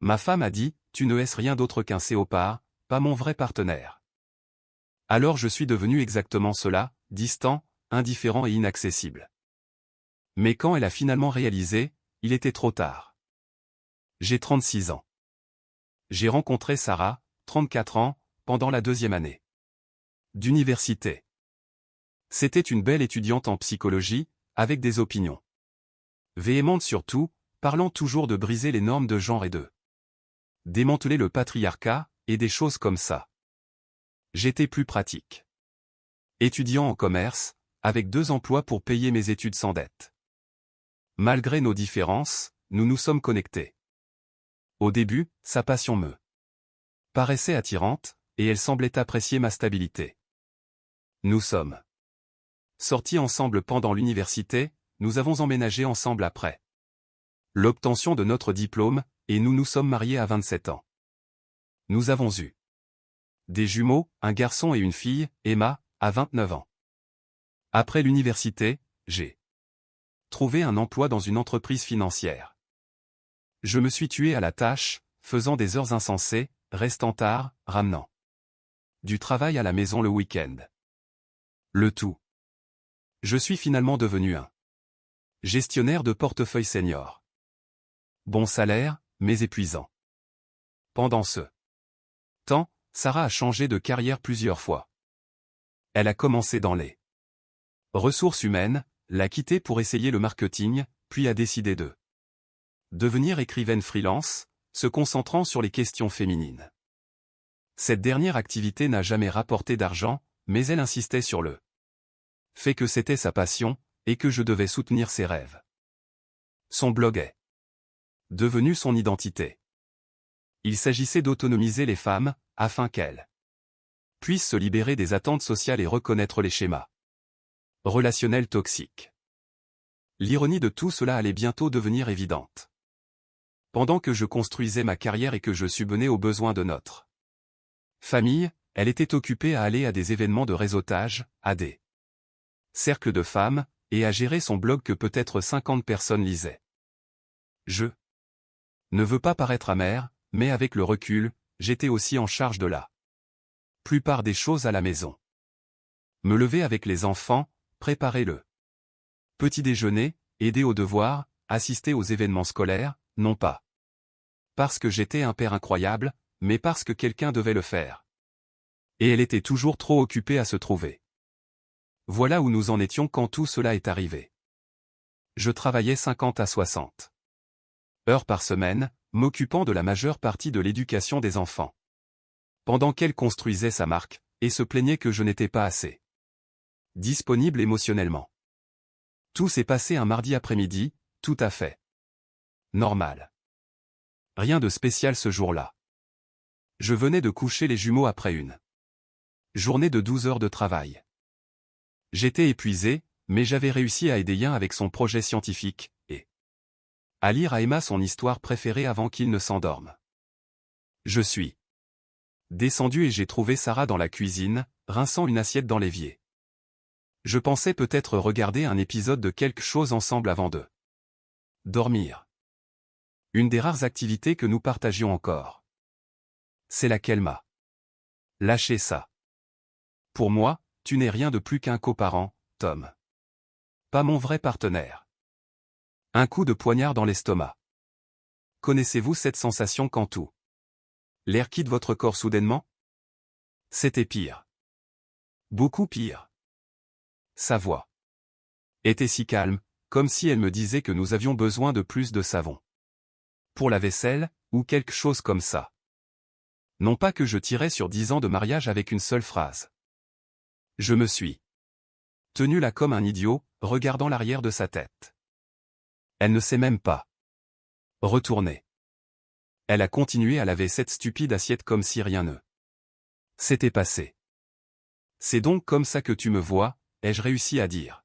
Ma femme a dit, tu ne es rien d'autre qu'un céopard, pas mon vrai partenaire. Alors je suis devenu exactement cela, distant, indifférent et inaccessible. Mais quand elle a finalement réalisé, il était trop tard. J'ai 36 ans. J'ai rencontré Sarah, 34 ans, pendant la 2e année d'université. C'était une belle étudiante en psychologie, avec des opinions véhémentes surtout, parlant toujours de briser les normes de genre et de démanteler le patriarcat, et des choses comme ça. J'étais plus pratique. Étudiant en commerce, avec 2 emplois pour payer mes études sans dette. Malgré nos différences, nous nous sommes connectés. Au début, sa passion me paraissait attirante, et elle semblait apprécier ma stabilité. Nous sommes sortis ensemble pendant l'université, nous avons emménagé ensemble après l'obtention de notre diplôme, et nous nous sommes mariés à 27 ans. Nous avons eu des jumeaux, un garçon et une fille, Emma, à 29 ans. Après l'université, j'ai trouvé un emploi dans une entreprise financière. Je me suis tué à la tâche, faisant des heures insensées, restant tard, ramenant du travail à la maison le week-end. Le tout. Je suis finalement devenu un gestionnaire de portefeuille senior. Bon salaire, mais épuisant. Pendant ce temps, Sarah a changé de carrière plusieurs fois. Elle a commencé dans les ressources humaines, l'a quitté pour essayer le marketing, puis a décidé de devenir écrivaine freelance, se concentrant sur les questions féminines. Cette dernière activité n'a jamais rapporté d'argent, mais elle insistait sur le fait que c'était sa passion, et que je devais soutenir ses rêves. Son blog est devenu son identité. Il s'agissait d'autonomiser les femmes, afin qu'elles puissent se libérer des attentes sociales et reconnaître les schémas relationnels toxiques. L'ironie de tout cela allait bientôt devenir évidente. Pendant que je construisais ma carrière et que je subvenais aux besoins de notre famille, elle était occupée à aller à des événements de réseautage, à des cercles de femmes, et à gérer son blog que peut-être 50 personnes lisaient. Je ne veux pas paraître amer, mais avec le recul, j'étais aussi en charge de la plupart des choses à la maison. Me lever avec les enfants, préparer le petit déjeuner, aider aux devoirs, assister aux événements scolaires, non pas parce que j'étais un père incroyable, mais parce que quelqu'un devait le faire. Et elle était toujours trop occupée à se trouver. Voilà où nous en étions quand tout cela est arrivé. Je travaillais 50 à 60 heures par semaine, m'occupant de la majeure partie de l'éducation des enfants. Pendant qu'elle construisait sa marque, et se plaignait que je n'étais pas assez disponible émotionnellement. Tout s'est passé un mardi après-midi, tout à fait normal. Rien de spécial ce jour-là. Je venais de coucher les jumeaux après une journée de 12 heures de travail. J'étais épuisé, mais j'avais réussi à aider Yin avec son projet scientifique, et à lire à Emma son histoire préférée avant qu'il ne s'endorme. Je suis descendu et j'ai trouvé Sarah dans la cuisine, rinçant une assiette dans l'évier. Je pensais peut-être regarder un épisode de quelque chose ensemble avant de dormir. Une des rares activités que nous partagions encore. C'est laquelle m'a lâché ça. Pour moi, tu n'es rien de plus qu'un coparent, Tom. Pas mon vrai partenaire. Un coup de poignard dans l'estomac. Connaissez-vous cette sensation quand tout l'air quitte votre corps soudainement? C'était pire. Beaucoup pire. Sa voix était si calme, comme si elle me disait que nous avions besoin de plus de savon pour la vaisselle, ou quelque chose comme ça. Non pas que je tirais sur 10 ans de mariage avec une seule phrase. Je me suis tenu là comme un idiot, regardant l'arrière de sa tête. Elle ne s'est même pas retournée. Elle a continué à laver cette stupide assiette comme si rien ne s'était passé. C'est donc comme ça que tu me vois, ai-je réussi à dire.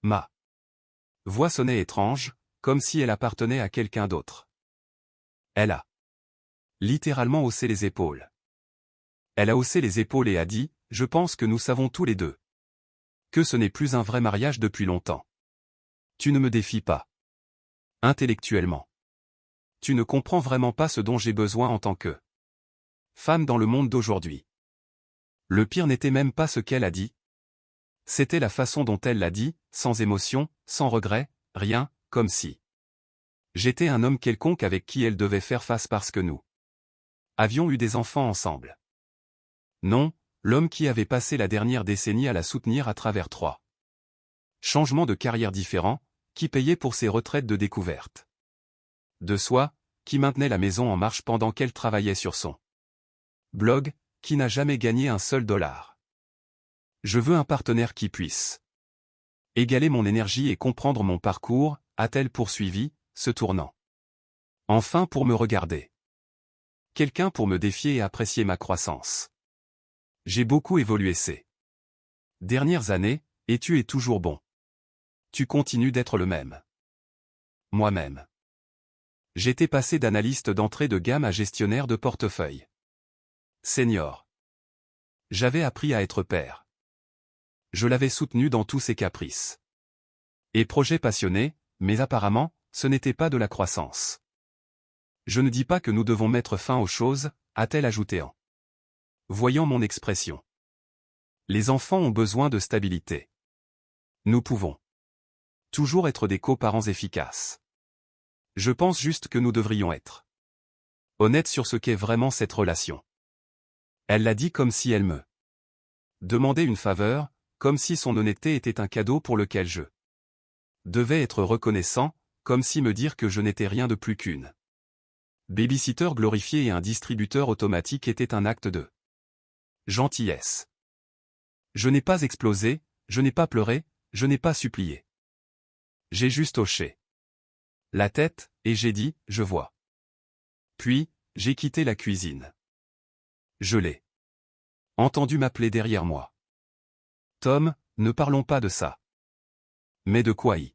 Ma voix sonnait étrange, comme si elle appartenait à quelqu'un d'autre. Elle a littéralement haussé les épaules. Elle a haussé les épaules et a dit, je pense que nous savons tous les deux que ce n'est plus un vrai mariage depuis longtemps. Tu ne me défies pas. Intellectuellement. tu ne comprends vraiment pas ce dont j'ai besoin en tant que femme dans le monde d'aujourd'hui. Le pire n'était même pas ce qu'elle a dit. C'était la façon dont elle l'a dit, sans émotion, sans regret, rien, comme si j'étais un homme quelconque avec qui elle devait faire face parce que nous avions eu des enfants ensemble. Non, l'homme qui avait passé la dernière décennie à la soutenir à travers 3 changements de carrière différents, qui payait pour ses retraites de découverte de soi, qui maintenait la maison en marche pendant qu'elle travaillait sur son blog, qui n'a jamais gagné un seul dollar. Je veux un partenaire qui puisse égaler mon énergie et comprendre mon parcours, a-t-elle poursuivi, se tournant enfin pour me regarder. Quelqu'un pour me défier et apprécier ma croissance. J'ai beaucoup évolué ces dernières années, et tu es toujours bon. Tu continues d'être le même. Moi-même. J'étais passé d'analyste d'entrée de gamme à gestionnaire de portefeuille senior. J'avais appris à être père. Je l'avais soutenu dans tous ses caprices et projets passionnés, mais apparemment, ce n'était pas de la croissance. Je ne dis pas que nous devons mettre fin aux choses, a-t-elle ajouté en voyant mon expression. Les enfants ont besoin de stabilité. Nous pouvons toujours être des coparents efficaces. Je pense juste que nous devrions être honnêtes sur ce qu'est vraiment cette relation. Elle l'a dit comme si elle me demandait une faveur, comme si son honnêteté était un cadeau pour lequel je devais être reconnaissant, comme si me dire que je n'étais rien de plus qu'une babysitter glorifiée et un distributeur automatique était un acte de gentillesse. Je n'ai pas explosé, je n'ai pas pleuré, je n'ai pas supplié. J'ai juste hoché la tête, et j'ai dit, je vois. Puis, j'ai quitté la cuisine. Je l'ai entendu m'appeler derrière moi. Tom, ne parlons pas de ça. Mais de quoi y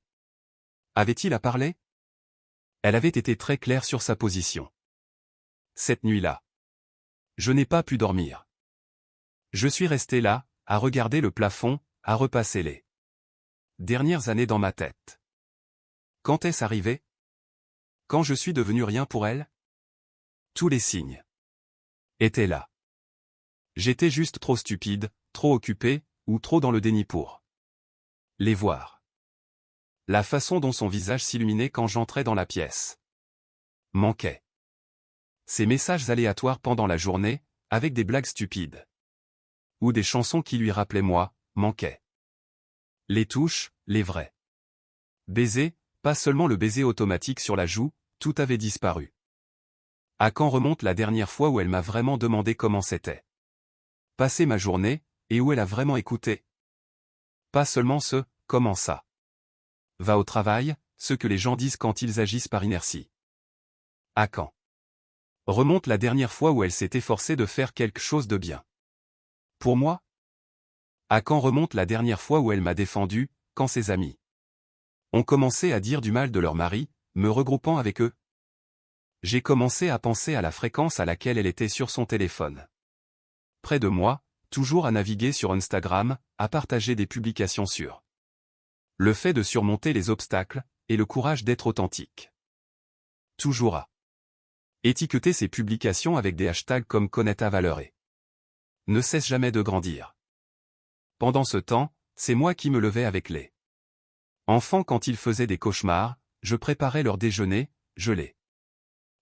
avait-il à parler? Elle avait été très claire sur sa position. Cette nuit-là, je n'ai pas pu dormir. Je suis resté là, à regarder le plafond, à repasser les dernières années dans ma tête. Quand est-ce arrivé? Quand je suis devenu rien pour elle? Tous les signes étaient là. J'étais juste trop stupide, trop occupé, ou trop dans le déni pour les voir. La façon dont son visage s'illuminait quand j'entrais dans la pièce manquait. Ces messages aléatoires pendant la journée, avec des blagues stupides ou des chansons qui lui rappelaient moi, manquaient. Les touches, les vrais baisers, pas seulement le baiser automatique sur la joue, tout avait disparu. À quand remonte la dernière fois où elle m'a vraiment demandé comment c'était passer ma journée, et où elle a vraiment écouté? Pas seulement ce « comment ça va au travail », ce que les gens disent quand ils agissent par inertie. À quand remonte la dernière fois où elle s'est efforcée de faire quelque chose de bien pour moi? À quand remonte la dernière fois où elle m'a défendu, quand ses amis ont commencé à dire du mal de leur mari, me regroupant avec eux? J'ai commencé à penser à la fréquence à laquelle elle était sur son téléphone. Près de moi, toujours à naviguer sur Instagram, à partager des publications sur le fait de surmonter les obstacles, et le courage d'être authentique. Toujours à étiqueter ses publications avec des hashtags comme connaître ta valeur et ne cesse jamais de grandir. Pendant ce temps, c'est moi qui me levais avec les enfants quand ils faisaient des cauchemars, je préparais leur déjeuner, je les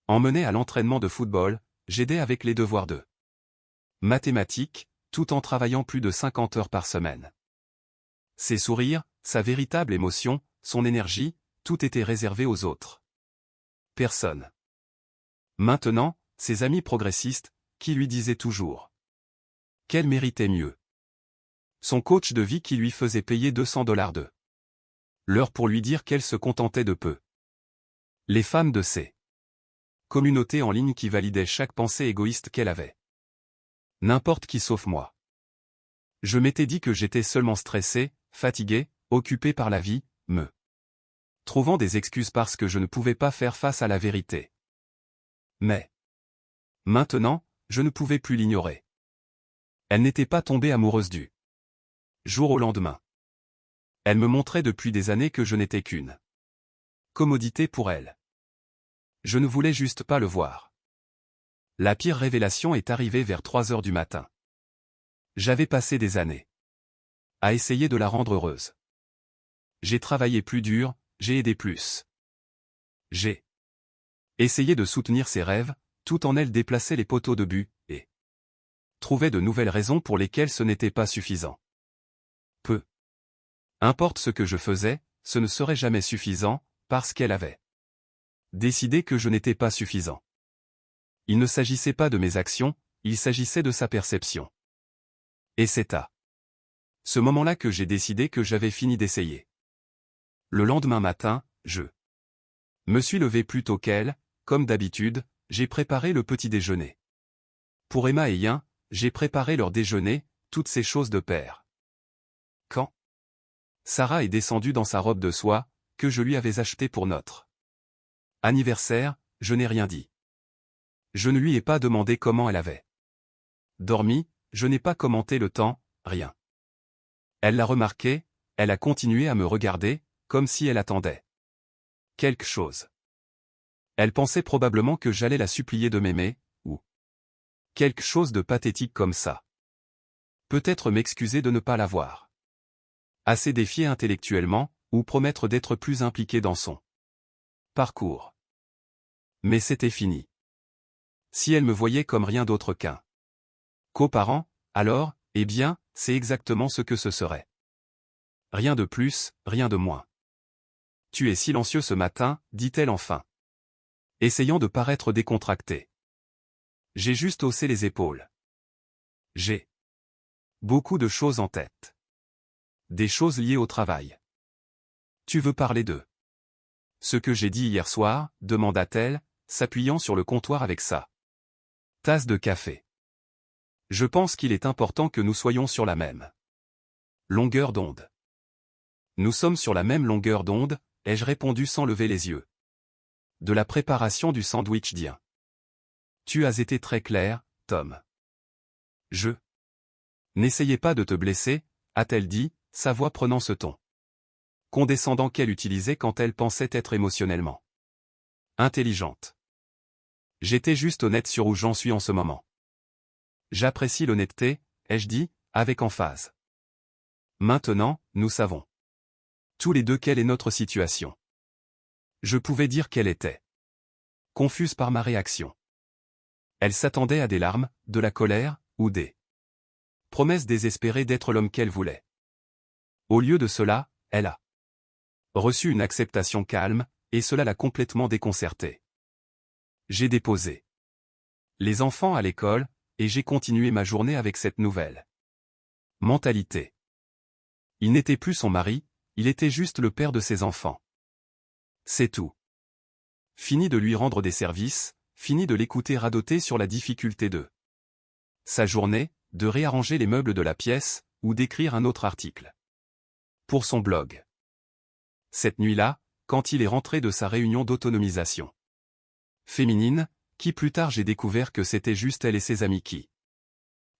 emmenais à l'entraînement de football, j'aidais avec les devoirs de mathématiques, tout en travaillant plus de 50 heures par semaine. Ses sourires, sa véritable émotion, son énergie, tout était réservé aux autres personnes. Maintenant, ses amis progressistes, qui lui disaient toujours qu'elle méritait mieux. Son coach de vie qui lui faisait payer 200 $ de l'heure pour lui dire qu'elle se contentait de peu. Les femmes de ses communautés en ligne qui validaient chaque pensée égoïste qu'elle avait. N'importe qui sauf moi. Je m'étais dit que j'étais seulement stressé, fatigué, occupé par la vie, me trouvant des excuses parce que je ne pouvais pas faire face à la vérité. Mais maintenant, je ne pouvais plus l'ignorer. Elle n'était pas tombée amoureuse du jour au lendemain. Elle me montrait depuis des années que je n'étais qu'une commodité pour elle. Je ne voulais juste pas le voir. La pire révélation est arrivée vers 3 heures du matin. J'avais passé des années à essayer de la rendre heureuse. J'ai travaillé plus dur, j'ai aidé plus. J'ai essayé de soutenir ses rêves, tout en elle déplaçait les poteaux de but, et trouvait de nouvelles raisons pour lesquelles ce n'était pas suffisant. Peu importe ce que je faisais, ce ne serait jamais suffisant, parce qu'elle avait décidé que je n'étais pas suffisant. Il ne s'agissait pas de mes actions, il s'agissait de sa perception. Et c'est à ce moment-là que j'ai décidé que j'avais fini d'essayer. Le lendemain matin, je me suis levé plus tôt qu'elle, comme d'habitude, j'ai préparé le petit déjeuner. Pour Emma et Ian, j'ai préparé leur déjeuner, toutes ces choses de père. Quand Sarah est descendue dans sa robe de soie, que je lui avais achetée pour notre anniversaire, je n'ai rien dit. Je ne lui ai pas demandé comment elle avait dormi, je n'ai pas commenté le temps, rien. Elle l'a remarqué, elle a continué à me regarder, comme si elle attendait quelque chose. Elle pensait probablement que j'allais la supplier de m'aimer, ou quelque chose de pathétique comme ça. Peut-être m'excuser de ne pas la voir assez défiée intellectuellement, ou promettre d'être plus impliqué dans son parcours. Mais c'était fini. Si elle me voyait comme rien d'autre qu'un coparent, alors, eh bien, c'est exactement ce que ce serait. Rien de plus, rien de moins. Tu es silencieux ce matin, dit-elle enfin, essayant de paraître décontractée. J'ai juste haussé les épaules. J'ai beaucoup de choses en tête. Des choses liées au travail. Tu veux parler de ce que j'ai dit hier soir, demanda-t-elle, s'appuyant sur le comptoir avec sa tasse de café. Je pense qu'il est important que nous soyons sur la même longueur d'onde. Nous sommes sur la même longueur d'onde, ai-je répondu sans lever les yeux. De la préparation du sandwich d'Ian. Tu as été très clair, Tom. Je n'essayais pas de te blesser, a-t-elle dit, sa voix prenant ce ton condescendant qu'elle utilisait quand elle pensait être émotionnellement intelligente. J'étais juste honnête sur où j'en suis en ce moment. J'apprécie l'honnêteté, ai-je dit, avec emphase. Maintenant, nous savons tous les deux quelle est notre situation. Je pouvais dire qu'elle était confuse par ma réaction. Elle s'attendait à des larmes, de la colère, ou des promesses désespérées d'être l'homme qu'elle voulait. Au lieu de cela, elle a reçu une acceptation calme, et cela l'a complètement déconcertée. J'ai déposé les enfants à l'école, et j'ai continué ma journée avec cette nouvelle mentalité. Il n'était plus son mari, il était juste le père de ses enfants. C'est tout. Fini de lui rendre des services, fini de l'écouter radoter sur la difficulté de sa journée, de réarranger les meubles de la pièce, ou d'écrire un autre article pour son blog. Cette nuit-là, quand il est rentré de sa réunion d'autonomisation féminine, qui plus tard j'ai découvert que c'était juste elle et ses amis qui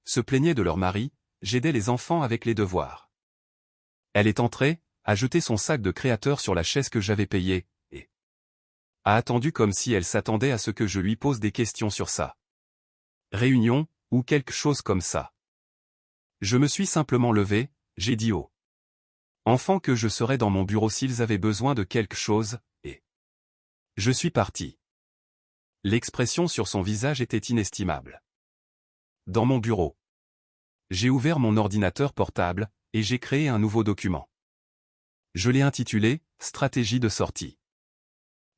se plaignaient de leur mari, j'aidais les enfants avec les devoirs. Elle est entrée, a jeté son sac de créateur sur la chaise que j'avais payée, et a attendu comme si elle s'attendait à ce que je lui pose des questions sur ça. Réunion, ou quelque chose comme ça. Je me suis simplement levé, j'ai dit aux enfants que je serais dans mon bureau s'ils avaient besoin de quelque chose, et je suis parti. L'expression sur son visage était inestimable. Dans mon bureau. J'ai ouvert mon ordinateur portable, et j'ai créé un nouveau document. Je l'ai intitulé « Stratégie de sortie ».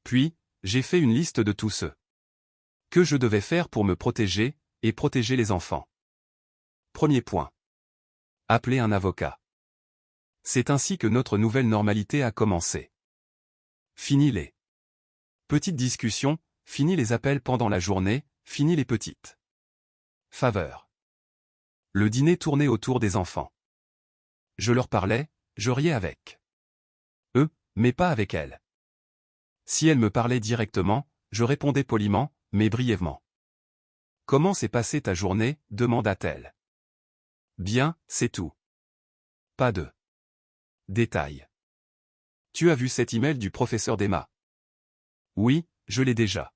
Puis, j'ai fait une liste de tous ceux que je devais faire pour me protéger, et protéger les enfants. Premier point. Appeler un avocat. C'est ainsi que notre nouvelle normalité a commencé. Fini les petites discussions, fini les appels pendant la journée, fini les petites faveurs. Le dîner tournait autour des enfants. Je leur parlais, je riais avec eux, mais pas avec elles. Si elles me parlaient directement, je répondais poliment, mais brièvement. « Comment s'est passée ta journée » demanda-t-elle. « Bien, c'est tout. Pas de détails. Tu as vu cet email du professeur d'Emma ? Oui, je l'ai déjà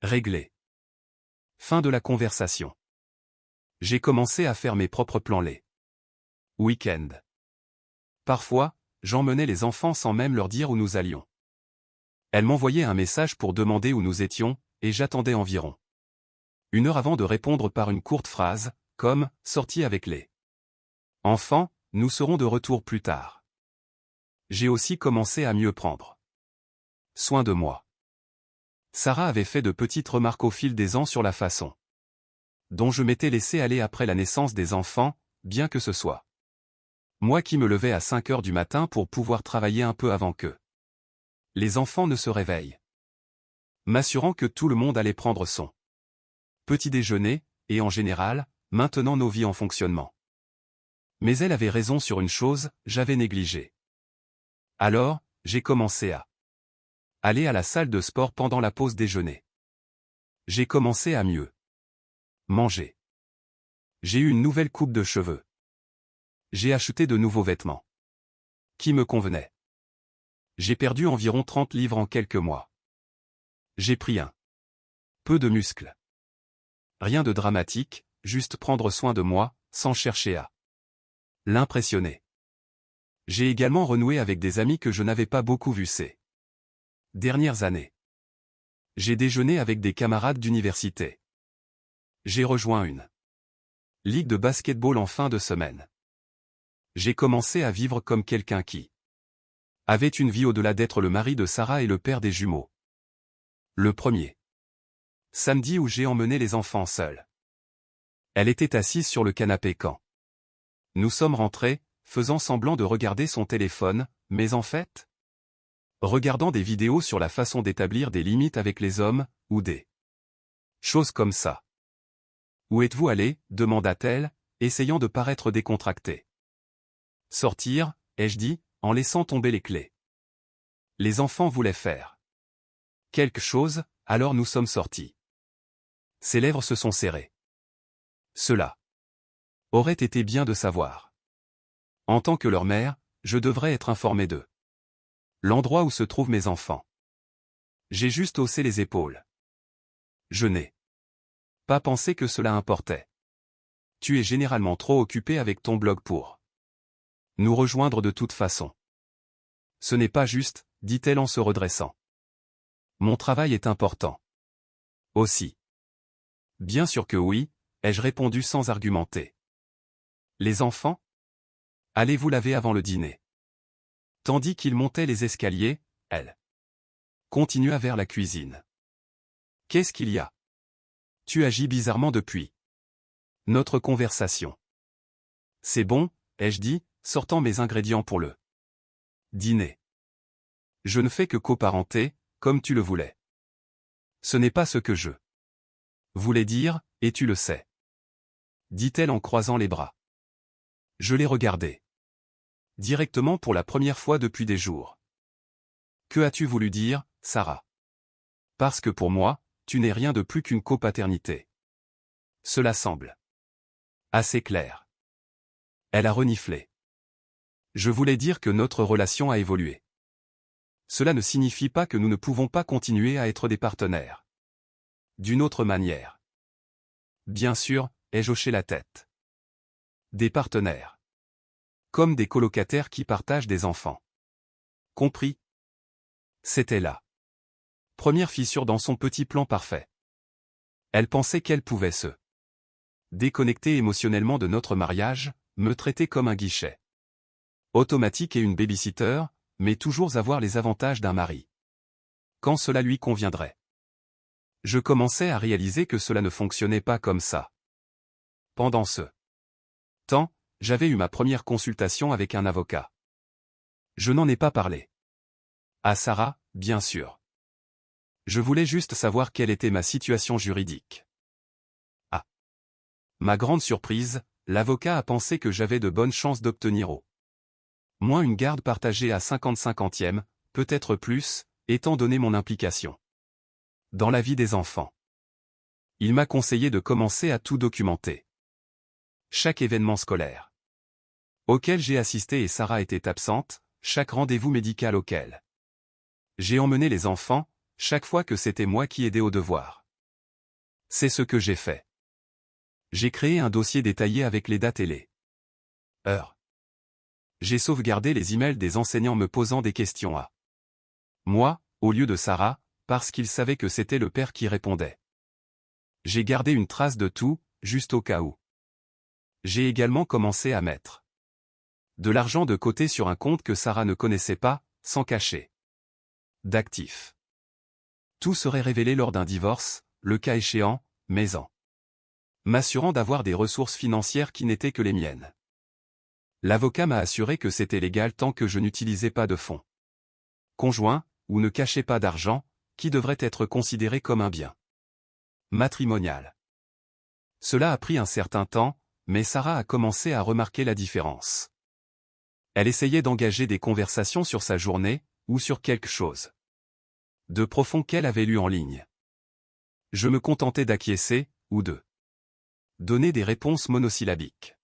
réglé. Fin de la conversation. J'ai commencé à faire mes propres plans les week-ends. Parfois, j'emmenais les enfants sans même leur dire où nous allions. Elle m'envoyait un message pour demander où nous étions, et j'attendais environ 1 heure avant de répondre par une courte phrase, comme « sortie avec les enfants, nous serons de retour plus tard ». J'ai aussi commencé à mieux prendre soin de moi. Sarah avait fait de petites remarques au fil des ans sur la façon dont je m'étais laissé aller après la naissance des enfants, bien que ce soit moi qui me levais à 5 heures du matin pour pouvoir travailler un peu avant que les enfants ne se réveillent. M'assurant que tout le monde allait prendre son petit déjeuner, et en général, maintenant nos vies en fonctionnement. Mais elle avait raison sur une chose, j'avais négligé. Alors, j'ai commencé à aller à la salle de sport pendant la pause déjeuner. J'ai commencé à mieux manger. J'ai eu une nouvelle coupe de cheveux. J'ai acheté de nouveaux vêtements qui me convenaient. J'ai perdu environ 30 livres en quelques mois. J'ai pris un peu de muscle. Rien de dramatique, juste prendre soin de moi, sans chercher à l'impressionner. J'ai également renoué avec des amis que je n'avais pas beaucoup vus ces dernières années. J'ai déjeuné avec des camarades d'université. J'ai rejoint une ligue de basketball en fin de semaine. J'ai commencé à vivre comme quelqu'un qui avait une vie au-delà d'être le mari de Sarah et le père des jumeaux. Le premier samedi où j'ai emmené les enfants seuls. Elle était assise sur le canapé quand nous sommes rentrés, faisant semblant de regarder son téléphone, mais en fait, regardant des vidéos sur la façon d'établir des limites avec les hommes, ou des choses comme ça. Où êtes-vous allé, demanda-t-elle, essayant de paraître décontractée. Sortir, ai-je dit, en laissant tomber les clés. Les enfants voulaient faire quelque chose, alors nous sommes sortis. Ses lèvres se sont serrées. Cela aurait été bien de savoir. En tant que leur mère, je devrais être informé d'eux. L'endroit où se trouvent mes enfants. J'ai juste haussé les épaules. Je n'ai pas pensé que cela importait. Tu es généralement trop occupé avec ton blog pour nous rejoindre de toute façon. Ce n'est pas juste, dit-elle en se redressant. Mon travail est important. Aussi. Bien sûr que oui, ai-je répondu sans argumenter. Les enfants? Allez vous laver avant le dîner. Tandis qu'il montait les escaliers, elle continua vers la cuisine. Qu'est-ce qu'il y a? Tu agis bizarrement depuis notre conversation. C'est bon, ai-je dit, sortant mes ingrédients pour le dîner. Je ne fais que coparenter, comme tu le voulais. Ce n'est pas ce que je voulais dire, et tu le sais. Dit-elle en croisant les bras. Je l'ai regardé. Directement pour la première fois depuis des jours. Que as-tu voulu dire, Sarah? Parce que pour moi, tu n'es rien de plus qu'une copaternité. Cela semble assez clair. Elle a reniflé. Je voulais dire que notre relation a évolué. Cela ne signifie pas que nous ne pouvons pas continuer à être des partenaires. D'une autre manière. Bien sûr, ai-je hoché la tête. Des partenaires. Comme des colocataires qui partagent des enfants. Compris? C'était la première fissure dans son petit plan parfait. Elle pensait qu'elle pouvait se déconnecter émotionnellement de notre mariage, me traiter comme un guichet automatique et une babysitter, mais toujours avoir les avantages d'un mari. Quand cela lui conviendrait. Je commençais à réaliser que cela ne fonctionnait pas comme ça. Pendant ce temps, j'avais eu ma première consultation avec un avocat. Je n'en ai pas parlé. À Sarah, bien sûr. Je voulais juste savoir quelle était ma situation juridique. À ma grande surprise, l'avocat a pensé que j'avais de bonnes chances d'obtenir au moins une garde partagée à 50-50e, peut-être plus, étant donné mon implication dans la vie des enfants. Il m'a conseillé de commencer à tout documenter. Chaque événement scolaire auquel j'ai assisté et Sarah était absente, chaque rendez-vous médical auquel j'ai emmené les enfants, chaque fois que c'était moi qui aidais au devoir. C'est ce que j'ai fait. J'ai créé un dossier détaillé avec les dates et les heures. J'ai sauvegardé les emails des enseignants me posant des questions à moi, au lieu de Sarah, parce qu'ils savaient que c'était le père qui répondait. J'ai gardé une trace de tout, juste au cas où. J'ai également commencé à mettre de l'argent de côté sur un compte que Sarah ne connaissait pas, sans cacher d'actifs. Tout serait révélé lors d'un divorce, le cas échéant, mais en m'assurant d'avoir des ressources financières qui n'étaient que les miennes. L'avocat m'a assuré que c'était légal tant que je n'utilisais pas de fonds conjoints, ou ne cachais pas d'argent, qui devrait être considéré comme un bien matrimonial. Cela a pris un certain temps, mais Sarah a commencé à remarquer la différence. Elle essayait d'engager des conversations sur sa journée, ou sur quelque chose de profond qu'elle avait lu en ligne. Je me contentais d'acquiescer, ou de donner des réponses monosyllabiques.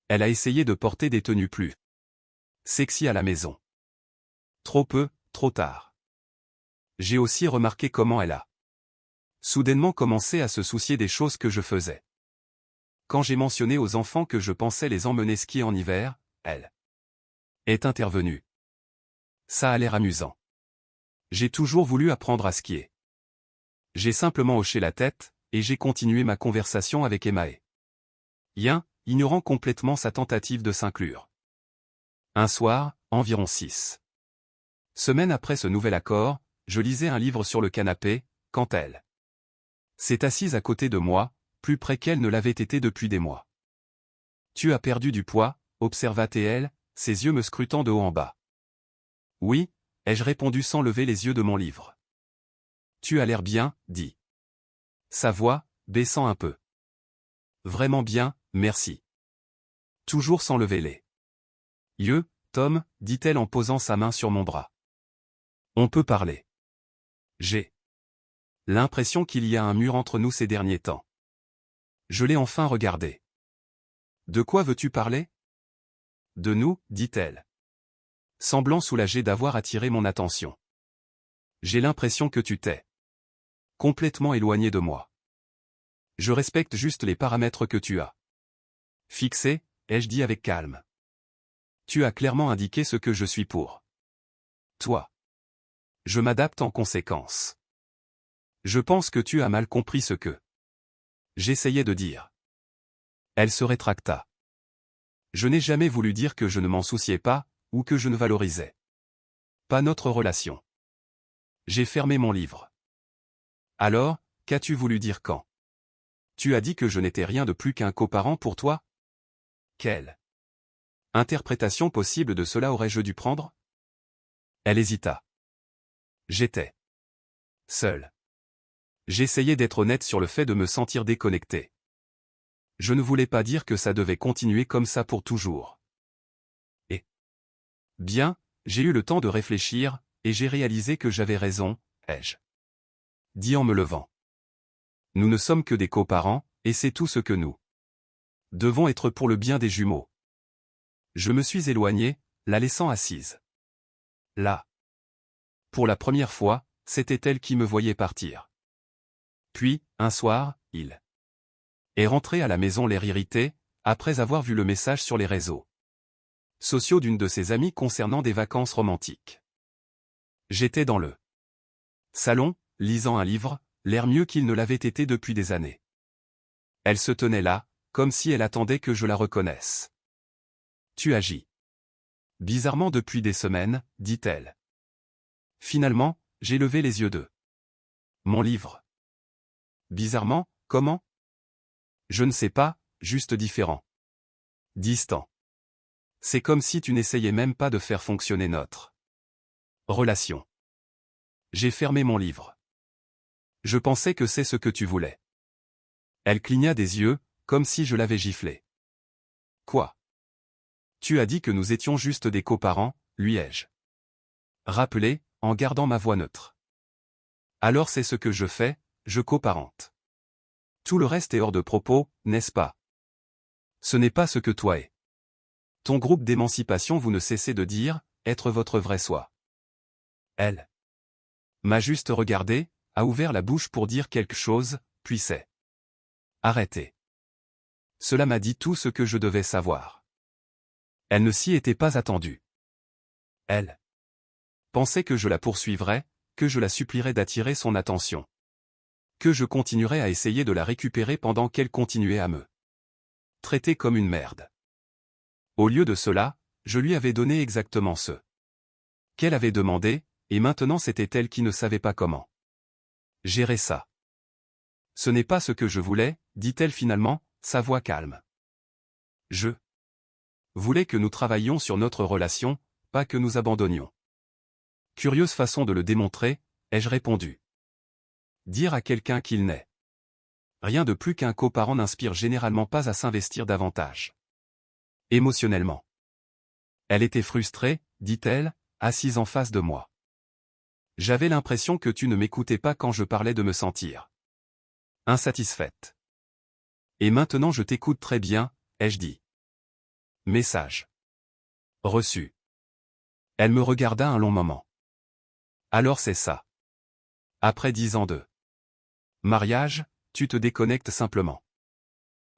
Elle a essayé de porter des tenues plus sexy à la maison. Trop peu, trop tard. J'ai aussi remarqué comment elle a soudainement commencé à se soucier des choses que je faisais. Quand j'ai mentionné aux enfants que je pensais les emmener skier en hiver, elle est intervenue. Ça a l'air amusant. J'ai toujours voulu apprendre à skier. J'ai simplement hoché la tête, et j'ai continué ma conversation avec Emmae. Yin, ignorant complètement sa tentative de s'inclure. Un soir, environ 6 semaines après ce nouvel accord, je lisais un livre sur le canapé, quand elle s'est assise à côté de moi, plus près qu'elle ne l'avait été depuis des mois. Tu as perdu du poids, observa-t-elle, ses yeux me scrutant de haut en bas. Oui, ai-je répondu sans lever les yeux de mon livre. Tu as l'air bien, dit sa voix, baissant un peu. Vraiment bien, merci. Toujours sans lever les yeux, Tom, dit-elle en posant sa main sur mon bras. On peut parler. J'ai l'impression qu'il y a un mur entre nous ces derniers temps. Je l'ai enfin regardé. De quoi veux-tu parler? De nous, dit-elle, semblant soulagée d'avoir attiré mon attention. J'ai l'impression que tu t'es complètement éloigné de moi. Je respecte juste les paramètres que tu as fixés, ai-je dit avec calme. Tu as clairement indiqué ce que je suis pour toi. Je m'adapte en conséquence. Je pense que tu as mal compris ce que j'essayais de dire. Elle se rétracta. Je n'ai jamais voulu dire que je ne m'en souciais pas, ou que je ne valorisais pas notre relation. J'ai fermé mon livre. Alors, qu'as-tu voulu dire quand tu as dit que je n'étais rien de plus qu'un coparent pour toi? Quelle interprétation possible de cela aurais-je dû prendre? Elle hésita. J'étais seul. J'essayais d'être honnête sur le fait de me sentir déconnecté. Je ne voulais pas dire que ça devait continuer comme ça pour toujours. Et bien, j'ai eu le temps de réfléchir, et j'ai réalisé que j'avais raison, ai-je dit en me levant. Nous ne sommes que des coparents, et c'est tout ce que nous devons être pour le bien des jumeaux. Je me suis éloigné, la laissant assise. Là. Pour la première fois, c'était elle qui me voyait partir. Puis, un soir, il est rentré à la maison l'air irrité, après avoir vu le message sur les réseaux sociaux d'une de ses amies concernant des vacances romantiques. J'étais dans le salon, lisant un livre, l'air mieux qu'il ne l'avait été depuis des années. Elle se tenait là, comme si elle attendait que je la reconnaisse. Tu agis bizarrement depuis des semaines, dit-elle. Finalement, j'ai levé les yeux de mon livre. Bizarrement, comment? Je ne sais pas, juste différent. Distant. C'est comme si tu n'essayais même pas de faire fonctionner notre relation. J'ai fermé mon livre. Je pensais que c'est ce que tu voulais. Elle cligna des yeux, comme si je l'avais giflé. Quoi? Tu as dit que nous étions juste des coparents, lui ai-je rappelé, en gardant ma voix neutre. Alors c'est ce que je fais, je coparente. Tout le reste est hors de propos, n'est-ce pas? Ce n'est pas ce que toi es. Ton groupe d'émancipation vous ne cessez de dire, être votre vrai soi. Elle M'a juste regardé, a ouvert la bouche pour dire quelque chose, puis s'est arrêté. Cela m'a dit tout ce que je devais savoir. Elle ne s'y était pas attendue. Elle pensait que je la poursuivrais, que je la supplierais d'attirer son attention. Que je continuerais à essayer de la récupérer pendant qu'elle continuait à me traiter comme une merde. Au lieu de cela, je lui avais donné exactement ce qu'elle avait demandé, et maintenant c'était elle qui ne savait pas comment gérer ça. Ce n'est pas ce que je voulais, dit-elle finalement, sa voix calme. Je voulais que nous travaillions sur notre relation, pas que nous abandonnions. Curieuse façon de le démontrer, ai-je répondu. Dire à quelqu'un qu'il n'est rien de plus qu'un coparent n'inspire généralement pas à s'investir davantage. Émotionnellement. Elle était frustrée, dit-elle, assise en face de moi. J'avais l'impression que tu ne m'écoutais pas quand je parlais de me sentir insatisfaite. Et maintenant je t'écoute très bien, ai-je dit. Message reçu. Elle me regarda un long moment. Alors c'est ça. Après 10 ans de mariage, tu te déconnectes simplement.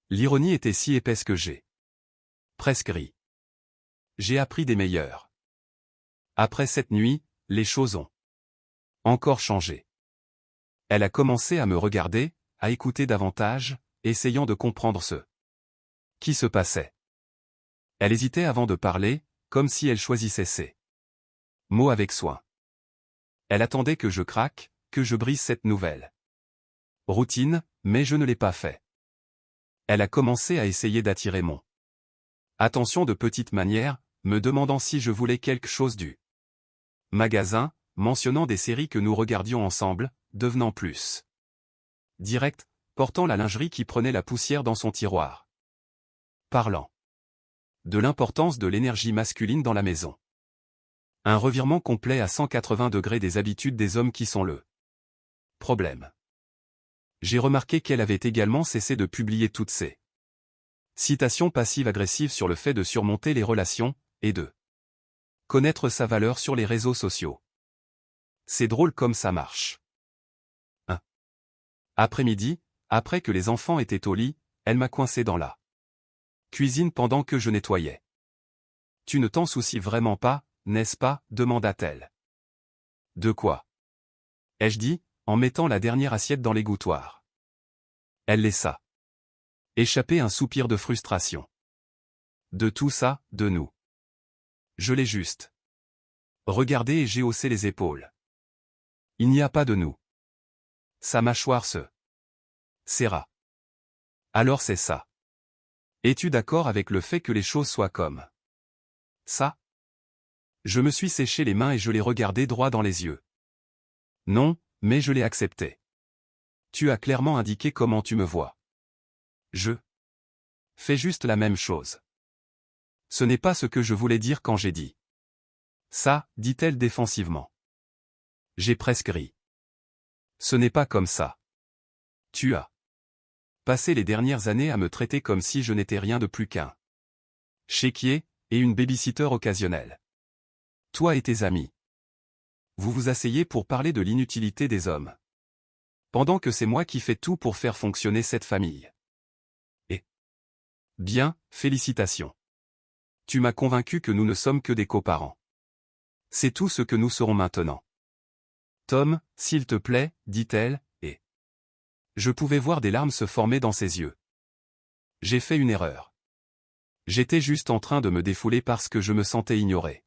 L'ironie était si épaisse que j'ai presque ri. J'ai appris des meilleurs. Après cette nuit, les choses ont encore changé. Elle a commencé à me regarder, à écouter davantage, essayant de comprendre ce qui se passait. Elle hésitait avant de parler, comme si elle choisissait ses mots avec soin. Elle attendait que je craque, que je brise cette nouvelle routine, mais je ne l'ai pas fait. Elle a commencé à essayer d'attirer mon attention de petite manière, me demandant si je voulais quelque chose du magasin, mentionnant des séries que nous regardions ensemble, devenant plus direct, portant la lingerie qui prenait la poussière dans son tiroir. Parlant de l'importance de l'énergie masculine dans la maison. Un revirement complet à 180 degrés des habitudes des hommes qui sont le problème. J'ai remarqué qu'elle avait également cessé de publier toutes ces citations passives-agressives sur le fait de surmonter les relations, et de connaître sa valeur sur les réseaux sociaux. C'est drôle comme ça marche. Après-midi, après que les enfants étaient au lit, elle m'a coincé dans la cuisine pendant que je nettoyais. Tu ne t'en soucies vraiment pas, n'est-ce pas, demanda-t-elle. De quoi? Ai-je dit, en mettant la dernière assiette dans l'égouttoir. Elle laissa échapper un soupir de frustration. De tout ça, de nous. Je l'ai juste regardé et j'ai haussé les épaules. Il n'y a pas de nous. Sa mâchoire se serra. Alors c'est ça. Es-tu d'accord avec le fait que les choses soient comme ça? Je me suis séché les mains et je l'ai regardé droit dans les yeux. Non, mais je l'ai accepté. Tu as clairement indiqué comment tu me vois. Je fais juste la même chose. Ce n'est pas ce que je voulais dire quand j'ai dit ça, dit-elle défensivement. J'ai presque ri. Ce n'est pas comme ça. Tu as passé les dernières années à me traiter comme si je n'étais rien de plus qu'un chéquier et une babysitter occasionnelle. Toi et tes amis. Vous vous asseyez pour parler de l'inutilité des hommes. Pendant que c'est moi qui fais tout pour faire fonctionner cette famille. Et bien, félicitations. Tu m'as convaincu que nous ne sommes que des coparents. C'est tout ce que nous serons maintenant. Tom, s'il te plaît, dit-elle, et je pouvais voir des larmes se former dans ses yeux. J'ai fait une erreur. J'étais juste en train de me défouler parce que je me sentais ignoré.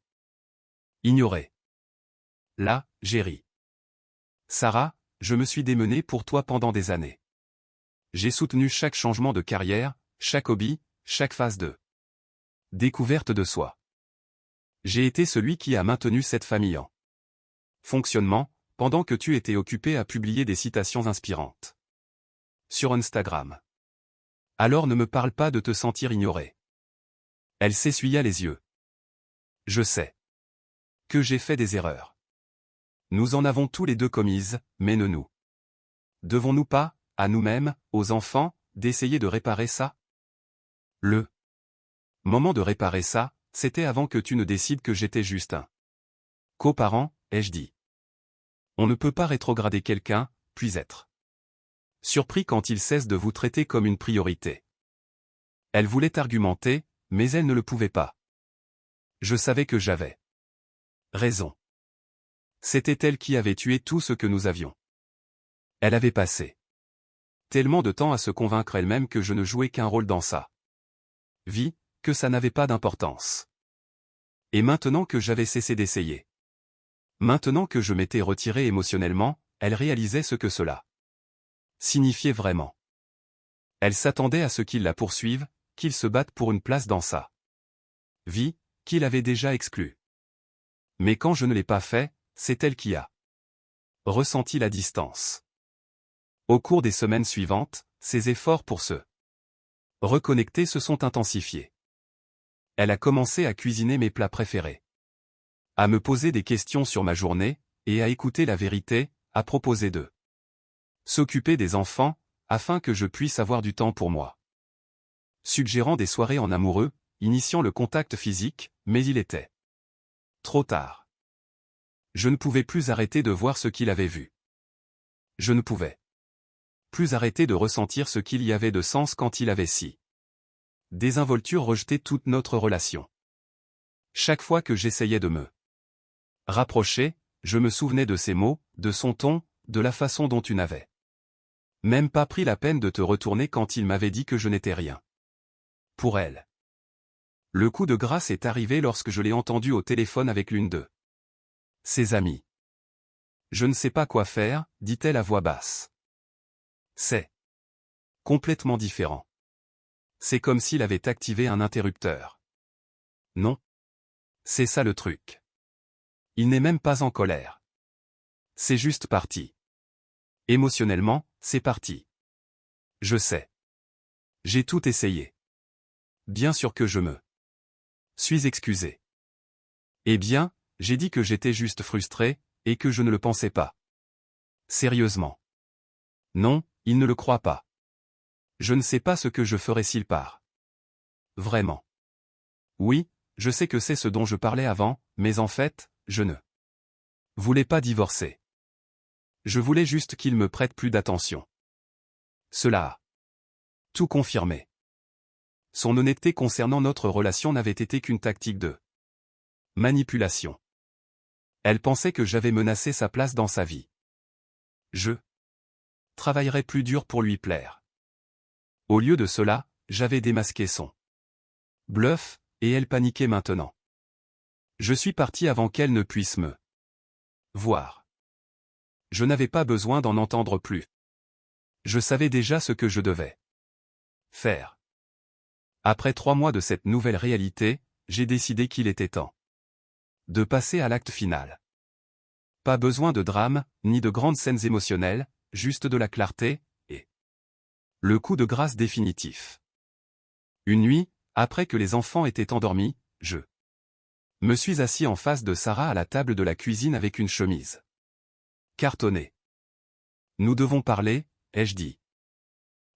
Ignoré. Là, j'ai ri. Sarah, je me suis démené pour toi pendant des années. J'ai soutenu chaque changement de carrière, chaque hobby, chaque phase de découverte de soi. J'ai été celui qui a maintenu cette famille en fonctionnement, pendant que tu étais occupé à publier des citations inspirantes sur Instagram. Alors ne me parle pas de te sentir ignoré. Elle s'essuya les yeux. Je sais que j'ai fait des erreurs. Nous en avons tous les deux commises, mais ne nous devons-nous pas, à nous-mêmes, aux enfants, d'essayer de réparer ça? Le moment de réparer ça, c'était avant que tu ne décides que j'étais juste un coparent, ai-je dit. On ne peut pas rétrograder quelqu'un, puis être surpris quand il cesse de vous traiter comme une priorité. Elle voulait argumenter, mais elle ne le pouvait pas. Je savais que j'avais raison. C'était elle qui avait tué tout ce que nous avions. Elle avait passé tellement de temps à se convaincre elle-même que je ne jouais qu'un rôle dans sa vie, que ça n'avait pas d'importance. Et maintenant que j'avais cessé d'essayer, maintenant que je m'étais retiré émotionnellement, elle réalisait ce que cela signifiait vraiment. Elle s'attendait à ce qu'il la poursuive, qu'il se batte pour une place dans sa vie, qu'il avait déjà exclue. Mais quand je ne l'ai pas fait, c'est elle qui a ressenti la distance. Au cours des semaines suivantes, ses efforts pour se reconnecter se sont intensifiés. Elle a commencé à cuisiner mes plats préférés, à me poser des questions sur ma journée, et à écouter la vérité, à proposer de s'occuper des enfants, afin que je puisse avoir du temps pour moi. Suggérant des soirées en amoureux, initiant le contact physique, mais il était trop tard. Je ne pouvais plus arrêter de voir ce qu'il avait vu. Je ne pouvais plus arrêter de ressentir ce qu'il y avait de sens quand il avait si désinvolture rejeté toute notre relation. Chaque fois que j'essayais de me rapprocher, je me souvenais de ses mots, de son ton, de la façon dont tu n'avais même pas pris la peine de te retourner quand il m'avait dit que je n'étais rien pour elle. Le coup de grâce est arrivé lorsque je l'ai entendu au téléphone avec l'une de ses amies. Je ne sais pas quoi faire, dit-elle à voix basse. C'est complètement différent. C'est comme s'il avait activé un interrupteur. Non. C'est ça le truc. Il n'est même pas en colère. C'est juste parti. Émotionnellement, c'est parti. Je sais. J'ai tout essayé. Bien sûr que je me suis excusé. Eh bien, j'ai dit que j'étais juste frustré, et que je ne le pensais pas. Sérieusement. Non, il ne le croit pas. Je ne sais pas ce que je ferais s'il part. Vraiment. Oui, je sais que c'est ce dont je parlais avant, mais en fait, je ne voulais pas divorcer. Je voulais juste qu'il me prête plus d'attention. Cela a tout confirmé. Son honnêteté concernant notre relation n'avait été qu'une tactique de manipulation. Elle pensait que j'avais menacé sa place dans sa vie. Je travaillerais plus dur pour lui plaire. Au lieu de cela, j'avais démasqué son bluff, et elle paniquait maintenant. Je suis parti avant qu'elle ne puisse me voir. Je n'avais pas besoin d'en entendre plus. Je savais déjà ce que je devais faire. Après 3 mois de cette nouvelle réalité, j'ai décidé qu'il était temps de passer à l'acte final. Pas besoin de drame, ni de grandes scènes émotionnelles, juste de la clarté, et le coup de grâce définitif. Une nuit, après que les enfants étaient endormis, je me suis assis en face de Sarah à la table de la cuisine avec une chemise cartonnée. Nous devons parler, ai-je dit.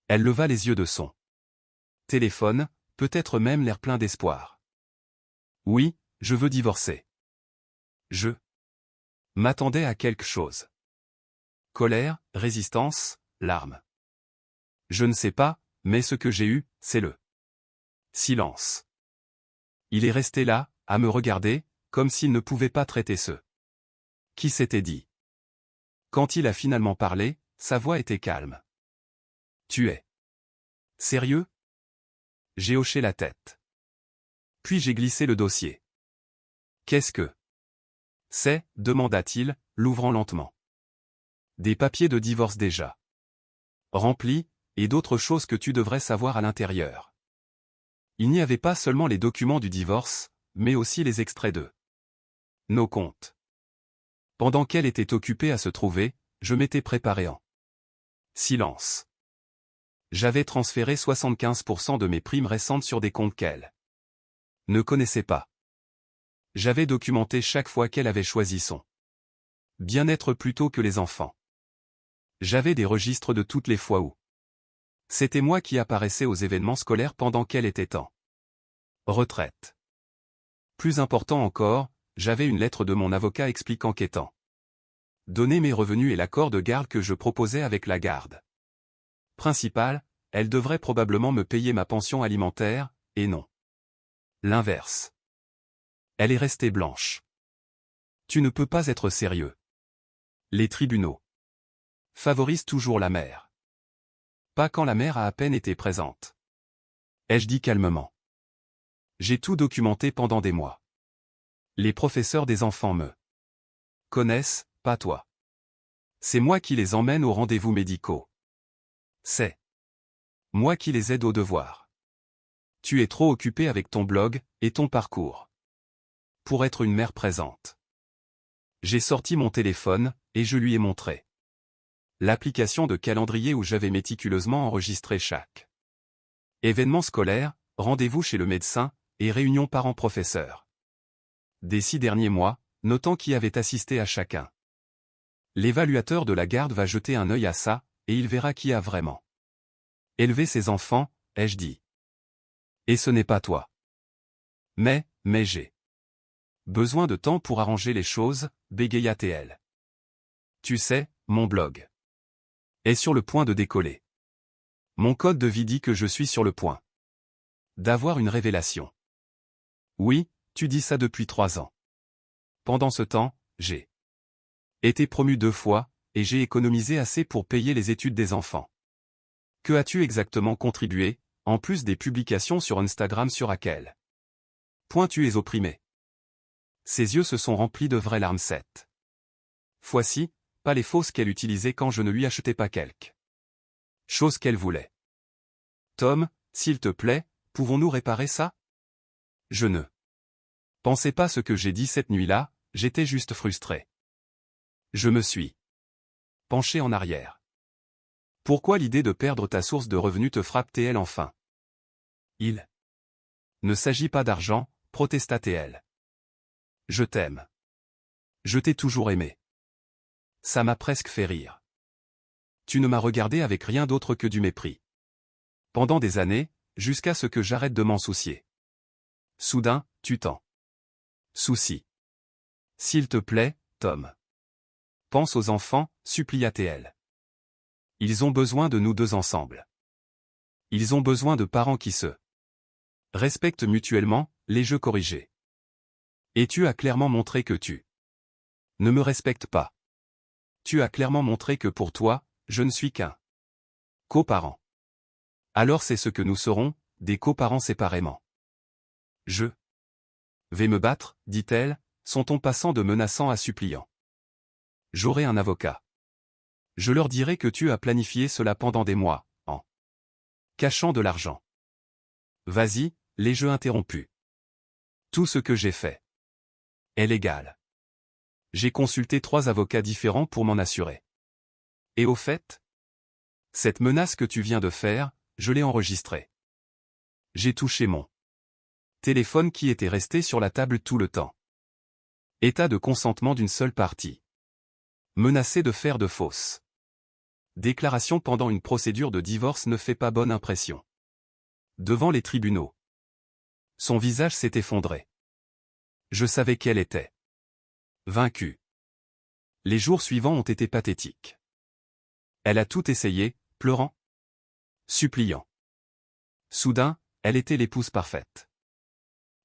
Elle leva les yeux de son téléphone, peut-être même l'air plein d'espoir. Oui, je veux divorcer. Je m'attendais à quelque chose. Colère, résistance, larmes. Je ne sais pas, mais ce que j'ai eu, c'est le silence. Il est resté là, à me regarder, comme s'il ne pouvait pas traiter ce qui s'était dit. Quand il a finalement parlé, sa voix était calme. Tu es sérieux? J'ai hoché la tête. Puis j'ai glissé le dossier. Qu'est-ce que c'est? Demanda-t-il, l'ouvrant lentement. Des papiers de divorce déjà remplis, et d'autres choses que tu devrais savoir à l'intérieur. Il n'y avait pas seulement les documents du divorce, mais aussi les extraits de nos comptes. Pendant qu'elle était occupée à se trouver, je m'étais préparé en silence. J'avais transféré 75% de mes primes récentes sur des comptes qu'elle ne connaissait pas. J'avais documenté chaque fois qu'elle avait choisi son bien-être plutôt que les enfants. J'avais des registres de toutes les fois où c'était moi qui apparaissais aux événements scolaires pendant qu'elle était en retraite. Plus important encore, j'avais une lettre de mon avocat expliquant qu'étant donner mes revenus et l'accord de garde que je proposais avec la garde principale, elle devrait probablement me payer ma pension alimentaire, et non l'inverse. Elle est restée blanche. Tu ne peux pas être sérieux. Les tribunaux favorisent toujours la mère. Pas quand la mère a à peine été présente. Ai-je dit calmement. J'ai tout documenté pendant des mois. Les professeurs des enfants me connaissent, pas toi. C'est moi qui les emmène aux rendez-vous médicaux. C'est moi qui les aide aux devoirs. Tu es trop occupé avec ton blog et ton parcours pour être une mère présente. J'ai sorti mon téléphone, et je lui ai montré l'application de calendrier où j'avais méticuleusement enregistré chaque événement scolaire, rendez-vous chez le médecin, et réunion parents-professeurs. Des 6 derniers mois, notant qui avait assisté à chacun. L'évaluateur de la garde va jeter un œil à ça, et il verra qui a vraiment élevé ses enfants, ai-je dit. Et ce n'est pas toi. Mais j'ai besoin de temps pour arranger les choses, bégaya-t-elle. Tu sais, mon blog est sur le point de décoller. Mon code de vie dit que je suis sur le point d'avoir une révélation. Oui, tu dis ça depuis 3 ans. Pendant ce temps, j'ai été promu 2 fois, et j'ai économisé assez pour payer les études des enfants. Que as-tu exactement contribué, en plus des publications sur Instagram sur Raquel? Tu es opprimé. Ses yeux se sont remplis de vraies larmes cette fois-ci, pas les fausses qu'elle utilisait quand je ne lui achetais pas quelque chose qu'elle voulait. Tom, s'il te plaît, pouvons-nous réparer ça? Je ne pensais pas ce que j'ai dit cette nuit-là, j'étais juste frustré. Je me suis penché en arrière. Pourquoi l'idée de perdre ta source de revenus te frappe-t-elle enfin? Il ne s'agit pas d'argent, protesta-t-elle. Je t'aime. Je t'ai toujours aimé. Ça m'a presque fait rire. Tu ne m'as regardé avec rien d'autre que du mépris. Pendant des années, jusqu'à ce que j'arrête de m'en soucier. Soudain, tu t'en soucies. S'il te plaît, Tom. Pense aux enfants, supplia-t-elle. Ils ont besoin de nous deux ensemble. Ils ont besoin de parents qui se respectent mutuellement, les jeux corrigés. Et tu as clairement montré que tu ne me respectes pas. Tu as clairement montré que pour toi, je ne suis qu'un coparent. Alors c'est ce que nous serons, des coparents séparément. Je vais me battre, dit-elle, son ton passant de menaçant à suppliant. J'aurai un avocat. Je leur dirai que tu as planifié cela pendant des mois, en cachant de l'argent. Vas-y, les jeux interrompus. Tout ce que j'ai fait est légal. J'ai consulté 3 avocats différents pour m'en assurer. Et au fait, cette menace que tu viens de faire, je l'ai enregistrée. J'ai touché mon téléphone qui était resté sur la table tout le temps. État de consentement d'une seule partie. Menacé de faire de fausses déclaration pendant une procédure de divorce ne fait pas bonne impression. Devant les tribunaux. Son visage s'est effondré. Je savais qu'elle était vaincue. Les jours suivants ont été pathétiques. Elle a tout essayé, pleurant, suppliant. Soudain, elle était l'épouse parfaite.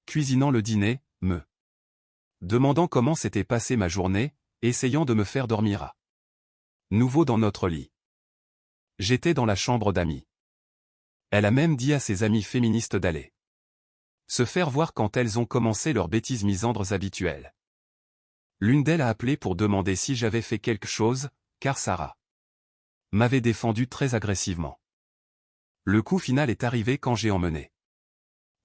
Cuisinant le dîner, me demandant comment s'était passée ma journée, essayant de me faire dormir à nouveau dans notre lit. J'étais dans la chambre d'amis. Elle a même dit à ses amies féministes d'aller se faire voir quand elles ont commencé leurs bêtises misandres habituelles. L'une d'elles a appelé pour demander si j'avais fait quelque chose, car Sarah m'avait défendu très agressivement. Le coup final est arrivé quand j'ai emmené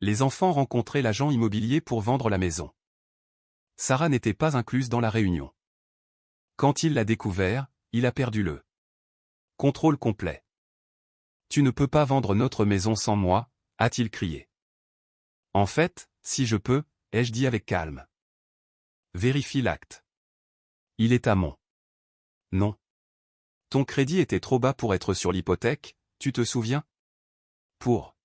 les enfants rencontrer l'agent immobilier pour vendre la maison. Sarah n'était pas incluse dans la réunion. Quand il l'a découvert, il a perdu le contrôle complet. Tu ne peux pas vendre notre maison sans moi, a-t-il crié. En fait, si je peux, ai-je dit avec calme. Vérifie l'acte. Il est à mon nom. Ton crédit était trop bas pour être sur l'hypothèque, tu te souviens? Pour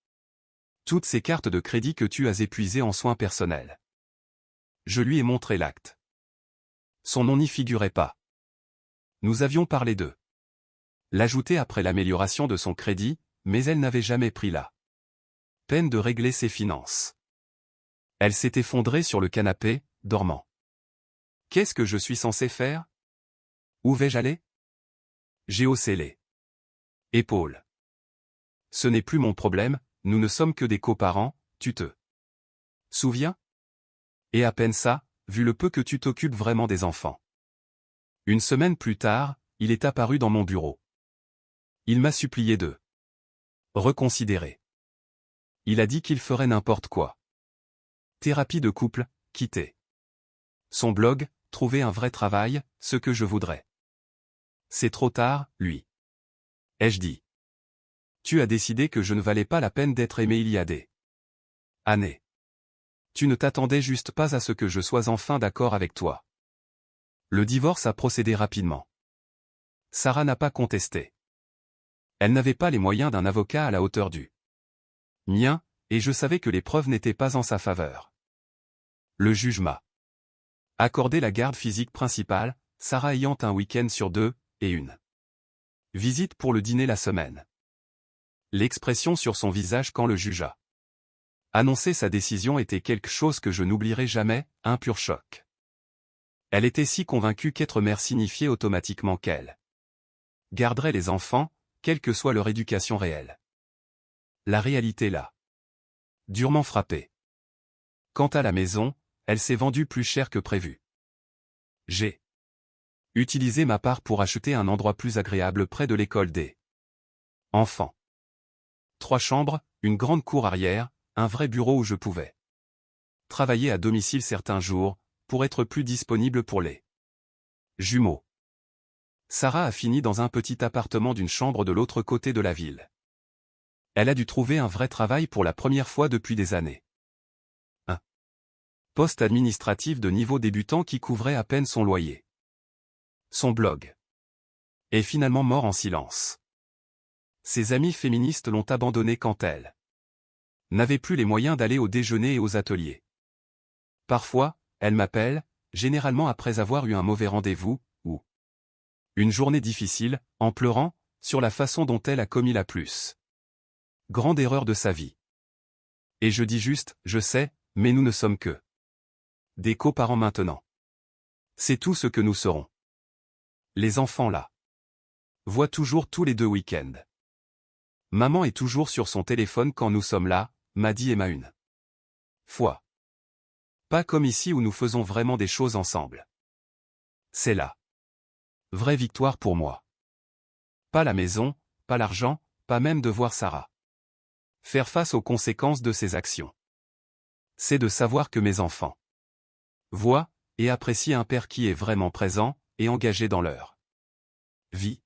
toutes ces cartes de crédit que tu as épuisées en soins personnels. Je lui ai montré l'acte. Son nom n'y figurait pas. Nous avions parlé d'eux. L'ajouter après l'amélioration de son crédit, mais elle n'avait jamais pris la peine de régler ses finances. Elle s'est effondrée sur le canapé, dormant. Qu'est-ce que je suis censé faire? Où vais-je aller? J'ai haussé les épaules. Ce n'est plus mon problème, nous ne sommes que des coparents, tu te souviens? Et à peine ça, vu le peu que tu t'occupes vraiment des enfants. Une semaine plus tard, il est apparu dans mon bureau. Il m'a supplié de reconsidérer. Il a dit qu'il ferait n'importe quoi. Thérapie de couple, quitter son blog, trouver un vrai travail, ce que je voudrais. C'est trop tard, lui. Ai-je dit. Tu as décidé que je ne valais pas la peine d'être aimé il y a des années. Tu ne t'attendais juste pas à ce que je sois enfin d'accord avec toi. Le divorce a procédé rapidement. Sarah n'a pas contesté. Elle n'avait pas les moyens d'un avocat à la hauteur du mien, et je savais que les preuves n'étaient pas en sa faveur. Le juge m'a accordé la garde physique principale, Sarah ayant un week-end sur 2, et une visite pour le dîner la semaine. L'expression sur son visage quand le juge a annoncé sa décision était quelque chose que je n'oublierai jamais, un pur choc. Elle était si convaincue qu'être mère signifiait automatiquement qu'elle garderait les enfants, quelle que soit leur éducation réelle. La réalité l'a durement frappée. Quant à la maison, elle s'est vendue plus cher que prévu. J'ai utilisé ma part pour acheter un endroit plus agréable près de l'école des enfants. 3 chambres, une grande cour arrière, un vrai bureau où je pouvais travailler à domicile certains jours, pour être plus disponible pour les jumeaux. Sarah a fini dans un petit appartement d'une chambre de l'autre côté de la ville. Elle a dû trouver un vrai travail pour la première fois depuis des années. Un poste administratif de niveau débutant qui couvrait à peine son loyer. Son blog est finalement mort en silence. Ses amies féministes l'ont abandonné quand elle n'avait plus les moyens d'aller au déjeuner et aux ateliers. Parfois, elle m'appelle, généralement après avoir eu un mauvais rendez-vous, ou une journée difficile, en pleurant, sur la façon dont elle a commis la plus grande erreur de sa vie. Et je dis juste, je sais, mais nous ne sommes que des coparents maintenant. C'est tout ce que nous serons. Les enfants là voient toujours tous les 2 week-ends. Maman est toujours sur son téléphone quand nous sommes là, m'a dit Emma une fois. Pas comme ici où nous faisons vraiment des choses ensemble. C'est la vraie victoire pour moi. Pas la maison, pas l'argent, pas même de voir Sarah faire face aux conséquences de ses actions. C'est de savoir que mes enfants voient et apprécient un père qui est vraiment présent et engagé dans leur vie.